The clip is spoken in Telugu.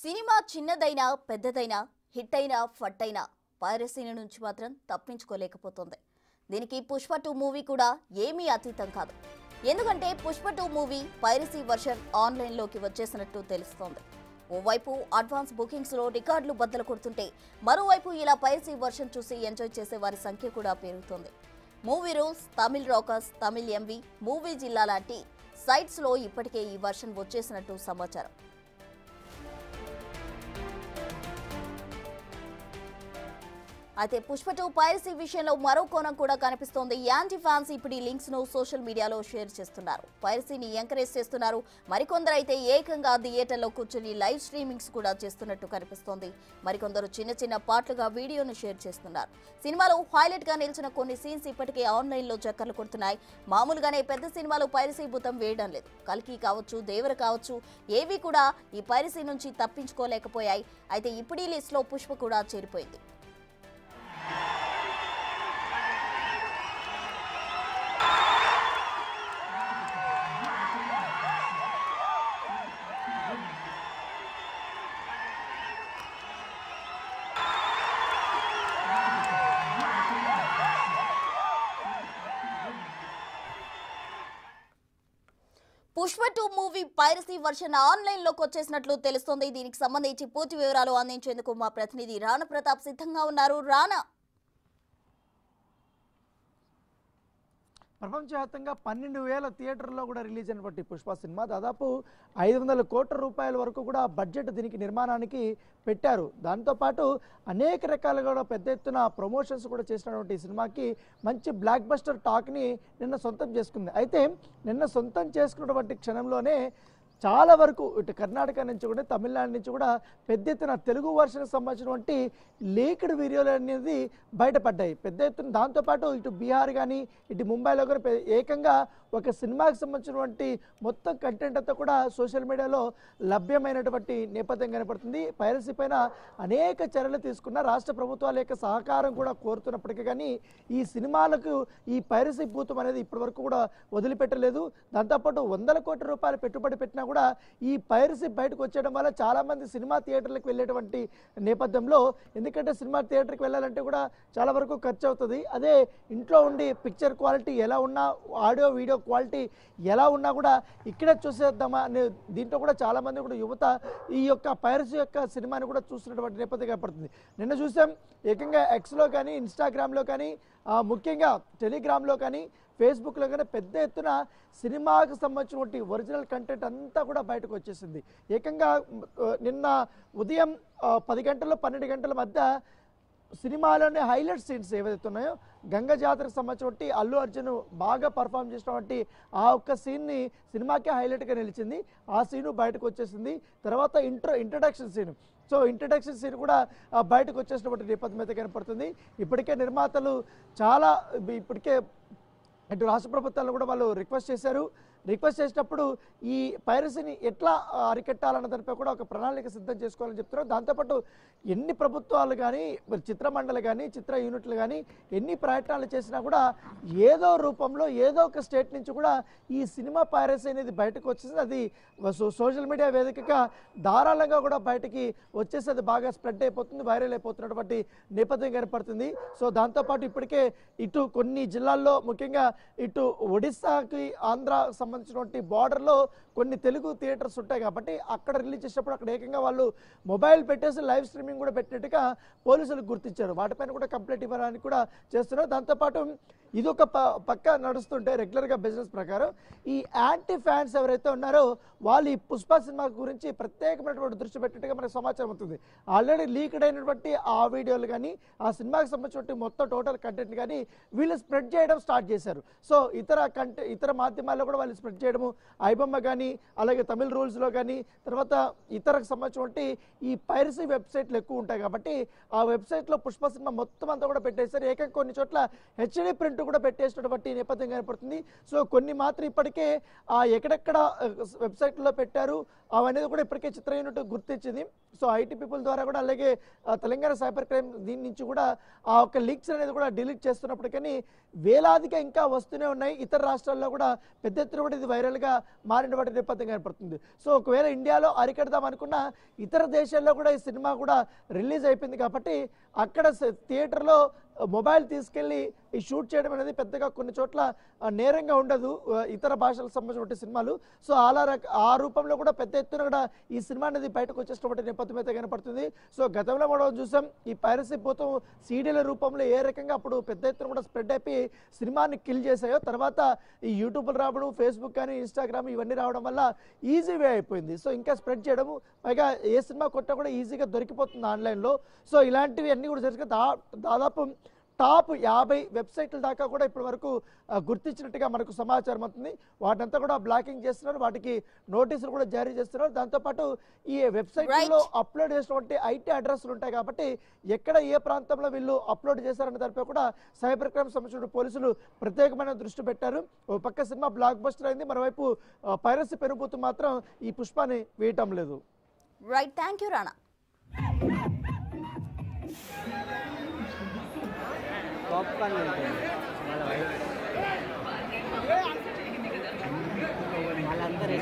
సినిమా చిన్నదైనా పెద్దదైనా హిట్ అయినా ఫట్ అయినా పైరసీ నుంచి మాత్రం తప్పించుకోలేకపోతుంది. దీనికి పుష్ప 2 మూవీ కూడా ఏమీ అతీతం కాదు. ఎందుకంటే పుష్ప 2 మూవీ పైరసీ వర్షన్ ఆన్లైన్లోకి వచ్చేసినట్టు తెలుస్తోంది. ఓవైపు అడ్వాన్స్ బుకింగ్స్లో రికార్డులు బద్దలు కొడుతుంటే మరోవైపు ఇలా పైరసీ వర్షన్ చూసి ఎంజాయ్ చేసే వారి సంఖ్య కూడా పెరుగుతోంది. Movie rules, Tamil rockers, Tamil MV, movie Jilla లాంటి సైట్స్లో ఇప్పటికే ఈ వర్షన్ వచ్చేసినట్టు సమాచారం. అయితే పుష్ప 2 పైరసీ విషయంలో మరో కోణం కూడా కనిపిస్తోంది. యాంటీ ఫ్యాన్స్ ఇప్పుడు ఈ లింక్స్ ను సోషల్ మీడియాలో షేర్ చేస్తున్నారు, పైరసీని ఎంకరేజ్ చేస్తున్నారు. మరికొందరు అయితే ఏకంగా థియేటర్లో కూర్చొని లైవ్ స్ట్రీమింగ్స్ కూడా చేస్తున్నట్టు కనిపిస్తోంది. మరికొందరు చిన్న చిన్న పార్ట్లుగా వీడియోను షేర్ చేస్తున్నారు. సినిమాలో హైలైట్ గా నిలిచిన కొన్ని సీన్స్ ఇప్పటికే ఆన్లైన్ లో చక్కర్లు కొడుతున్నాయి. మామూలుగానే పెద్ద సినిమాలు పైరసీ భూతం వేయడం లేదు. కల్కి కావచ్చు, దేవర కావచ్చు, ఏవి కూడా ఈ పైరసీ నుంచి తప్పించుకోలేకపోయాయి. అయితే ఇప్పుడు ఈ లిస్ట్ లో పుష్ప కూడా చేరిపోయింది. Pushpa 2 movie piracy version online లోకి వచ్చేసినట్లు తెలుస్తోంది. దీనికి సంబంధించి పూర్తి వివరాలు అందించేందుకు మా ప్రతినిధి రాణా ప్రతాప్ సిద్ధంగా ఉన్నారు. రాణా, ప్రపంచవ్యాప్తంగా 12,000 థియేటర్లో కూడా రిలీజ్ అయినటువంటి పుష్ప సినిమా దాదాపు 500 కోట్ల రూపాయల వరకు కూడా బడ్జెట్ దీనికి నిర్మాణానికి పెట్టారు. దాంతోపాటు అనేక రకాలుగా కూడా పెద్ద ఎత్తున ప్రమోషన్స్ కూడా చేసినటువంటి ఈ సినిమాకి మంచి బ్లాక్ బస్టర్ టాక్ని నిన్న సొంతం చేసుకుంది. అయితే నిన్న సొంతం చేసుకున్నటువంటి క్షణంలోనే చాలా వరకు ఇటు కర్ణాటక నుంచి కూడా తమిళనాడు నుంచి కూడా పెద్ద ఎత్తున తెలుగు వర్షన్కి సంబంధించినటువంటి లీక్డ్ వీడియోలు అనేది బయటపడ్డాయి పెద్ద ఎత్తున. దాంతోపాటు ఇటు బీహార్ కానీ ఇటు ముంబైలో కూడా ఏకంగా ఒక సినిమాకి సంబంధించినటువంటి మొత్తం కంటెంట్ అంతా కూడా సోషల్ మీడియాలో లభ్యమైనటువంటి నేపథ్యం కనపడుతుంది. పైరసీ పైన అనేక చర్యలు తీసుకున్న రాష్ట్ర ప్రభుత్వాల యొక్క సహకారం కూడా కోరుతున్నప్పటికీ కానీ ఈ సినిమాలకు ఈ పైరసీ భూతం అనేది ఇప్పటివరకు కూడా వదిలిపెట్టలేదు. దాంతోపాటు 100 కోట్ల రూపాయలు పెట్టుబడి పెట్టినా కూడా ఈ పైరసీ బయటకు వచ్చేయడం వల్ల చాలామంది సినిమా థియేటర్లకు వెళ్ళేటువంటి నేపథ్యంలో, ఎందుకంటే సినిమా థియేటర్కి వెళ్ళాలంటే కూడా చాలా వరకు ఖర్చు అవుతుంది. అదే ఇంట్లో ఉండి పిక్చర్ క్వాలిటీ ఎలా ఉన్నా, ఆడియో వీడియో క్వాలిటీ ఎలా ఉన్నా కూడా ఇక్కడే చూసేద్దామా అనే దీంట్లో కూడా చాలామంది కూడా యువత ఈ యొక్క పైరసీ యొక్క సినిమాని కూడా చూస్తున్నటువంటి నేపథ్యం కనపడుతుంది. నిన్న చూసాం ఏకంగా ఎక్స్లో కానీ, ఇన్స్టాగ్రామ్లో కానీ, ముఖ్యంగా టెలిగ్రామ్లో కానీ, ఫేస్బుక్లో కానీ పెద్ద ఎత్తున సినిమాకు సంబంధించినటువంటి ఒరిజినల్ కంటెంట్ అంతా కూడా బయటకు వచ్చేసింది. ఏకంగా నిన్న ఉదయం 10 గంటల 12 గంటల మధ్య సినిమాలోని హైలైట్ సీన్స్ ఏవైతే ఉన్నాయో, గంగ జాతరకు సంబంధించినటువంటి అల్లు అర్జున్ బాగా పర్ఫామ్ చేసినటువంటి ఆ ఒక్క సీన్ని సినిమాకే హైలైట్గా నిలిచింది. ఆ సీను బయటకు వచ్చేసింది. తర్వాత introduction scene, so introduction scene కూడా బయటకు వచ్చేసినటువంటి నేపథ్యం అయితే కనపడుతుంది. ఇప్పటికే నిర్మాతలు చాలా ఇప్పటికే ఇటు రాష్ట్ర ప్రభుత్వాలను కూడా వాళ్ళు రిక్వెస్ట్ చేసినప్పుడు ఈ పైరసీని ఎట్లా అరికట్టాలన్న దానిపై కూడా ఒక ప్రణాళిక సిద్ధం చేసుకోవాలని చెప్తున్నారు. దాంతోపాటు ఎన్ని ప్రభుత్వాలు కానీ, చిత్రమండలి కానీ, చిత్ర యూనిట్లు కానీ ఎన్ని ప్రయత్నాలు చేసినా కూడా ఏదో రూపంలో ఏదో ఒక స్టేట్ నుంచి కూడా ఈ సినిమా పైరసీ అనేది బయటకు వచ్చేసి అది సోషల్ మీడియా వేదికగా ధారాళంగా కూడా బయటికి వచ్చేసి అది బాగా స్ప్రెడ్ అయిపోతుంది, వైరల్ అయిపోతున్నటువంటి నేపథ్యం కనపడుతుంది. సో దాంతోపాటు ఇప్పటికే ఇటు కొన్ని జిల్లాల్లో, ముఖ్యంగా ఇటు ఒడిస్సాకి ఆంధ్ర సంబంధించినటువంటి బార్డర్లో కొన్ని తెలుగు థియేటర్స్ ఉంటాయి కాబట్టి అక్కడ రిలీజ్ చేసినప్పుడు అక్కడ ఏకంగా వాళ్ళు మొబైల్ పెట్టేసి లైవ్ స్ట్రీమింగ్ కూడా పెట్టినట్టుగా పోలీసులు గుర్తించారు. వాటిపైన కూడా కంప్లైంట్ ఇవ్వడానికి కూడా చేస్తున్నారు. దాంతోపాటు ఇది ఒక పక్క నడుస్తుంటే రెగ్యులర్గా బిజినెస్ ప్రకారం ఈ యాంటీ ఫ్యాన్స్ ఎవరైతే ఉన్నారో వాళ్ళు ఈ పుష్ప సినిమా గురించి ప్రత్యేకమైనటువంటి దృష్టి పెట్టినట్టుగా మనకు సమాచారం అవుతుంది. ఆల్రెడీ లీక్డ్ అయినటువంటి ఆ వీడియోలు కానీ, ఆ సినిమాకి సంబంధించినటువంటి మొత్తం టోటల్ కంటెంట్ కానీ వీళ్ళు స్ప్రెడ్ చేయడం స్టార్ట్ చేశారు. సో ఇతర మాధ్యమాల్లో కూడా వాళ్ళు స్ప్రెడ్ చేయడము, ఐబొమ్మ కానీ, అలాగే తమిళ్ రూల్స్లో కానీ, తర్వాత ఇతరకు సంబంధించినటువంటి ఈ పైరసీ వెబ్సైట్లు ఎక్కువ ఉంటాయి కాబట్టి ఆ వెబ్సైట్లో పుష్ప సినిమా మొత్తం అంతా కూడా పెట్టేశారు. ఏకంగా కొన్ని చోట్ల హెచ్డి ప్రింట్ కూడా పెట్టేసినటువంటి నేపథ్యం కనపడుతుంది. సో కొన్ని మాత్రం ఇప్పటికే ఎక్కడెక్కడ వెబ్సైట్లో పెట్టారు అవనేది కూడా ఇప్పటికే చిత్ర యూనిట్ గుర్తించింది. సో ఐటీ పీపుల్ ద్వారా కూడా, అలాగే తెలంగాణ సైబర్ క్రైమ్ దీని నుంచి కూడా ఆ ఒక్క లీక్స్ అనేది కూడా డిలీట్ చేస్తున్నప్పటికీ వేలాదిగా ఇంకా వస్తూనే ఉన్నాయి. ఇతర రాష్ట్రాల్లో కూడా పెద్ద ఎత్తున కూడా ఇది వైరల్గా మారినటువంటి చేస్తున్నటువంటి నేపథ్యం కనపడుతుంది. సో ఒకవేళ ఇండియాలో అరికడదాం అనుకున్న ఇతర దేశాల్లో కూడా ఈ సినిమా కూడా రిలీజ్ అయిపోయింది కాబట్టి అక్కడ థియేటర్లో మొబైల్ తీసుకెళ్లి ఈ షూట్ చేయడం అనేది పెద్దగా కొన్ని చోట్ల నేరంగా ఉండదు ఇతర భాషలకు సంబంధించిన సినిమాలు. సో ఆ రూపంలో కూడా పెద్ద ఎత్తున కూడా ఈ సినిమా అనేది బయటకు వచ్చేసినటువంటి నేపథ్యం అయితే కనపడుతుంది. సో గతంలో మనం చూసాం ఈ పైరసీ పోతం సీడీల రూపంలో ఏ రకంగా అప్పుడు పెద్ద ఎత్తున కూడా స్ప్రెడ్ అయిపోయి సినిమాని కిల్ చేశాయో, తర్వాత ఈ యూట్యూబ్లు రావడం, ఫేస్బుక్ కానీ ఇన్స్టాగ్రామ్ ఇవన్నీ రావడం వల్ల ఈజీ వే అయిపోయింది. సో ఇంకా స్ప్రెడ్ చేయడం, పైగా ఏ సినిమా కొట్టా కూడా ఈజీగా దొరికిపోతుంది ఆన్లైన్లో. సో ఇలాంటివి అన్నీ కూడా జరిగిన దాదాపు టాప్ 50 వెబ్సైట్ల దాకా కూడా ఇప్పటి వరకు గుర్తించినట్టుగా మనకు సమాచారం అవుతుంది. వాటినంతా కూడా బ్లాకింగ్ చేస్తున్నారు, వాటికి నోటీసులు కూడా జారీ చేస్తున్నారు. దాంతోపాటు ఈ వెబ్సైట్లో అప్లోడ్ చేసినటువంటి ఐటీ అడ్రస్లు ఉంటాయి కాబట్టి ఎక్కడ ఏ ప్రాంతంలో వీళ్ళు అప్లోడ్ చేశారనే దానిపై కూడా సైబర్ క్రైమ్ సంబంధించిన పోలీసులు ప్రత్యేకమైన దృష్టి పెట్టారు. ఒక పక్క సినిమా బ్లాక్ బస్టర్ అయింది, మరోవైపు పైరసీ పెరుగుతూ మాత్రం ఈ పుష్పాన్ని వేయటం లేదు. Right, thank you Rana. Popcorn వాళ్ళందరూ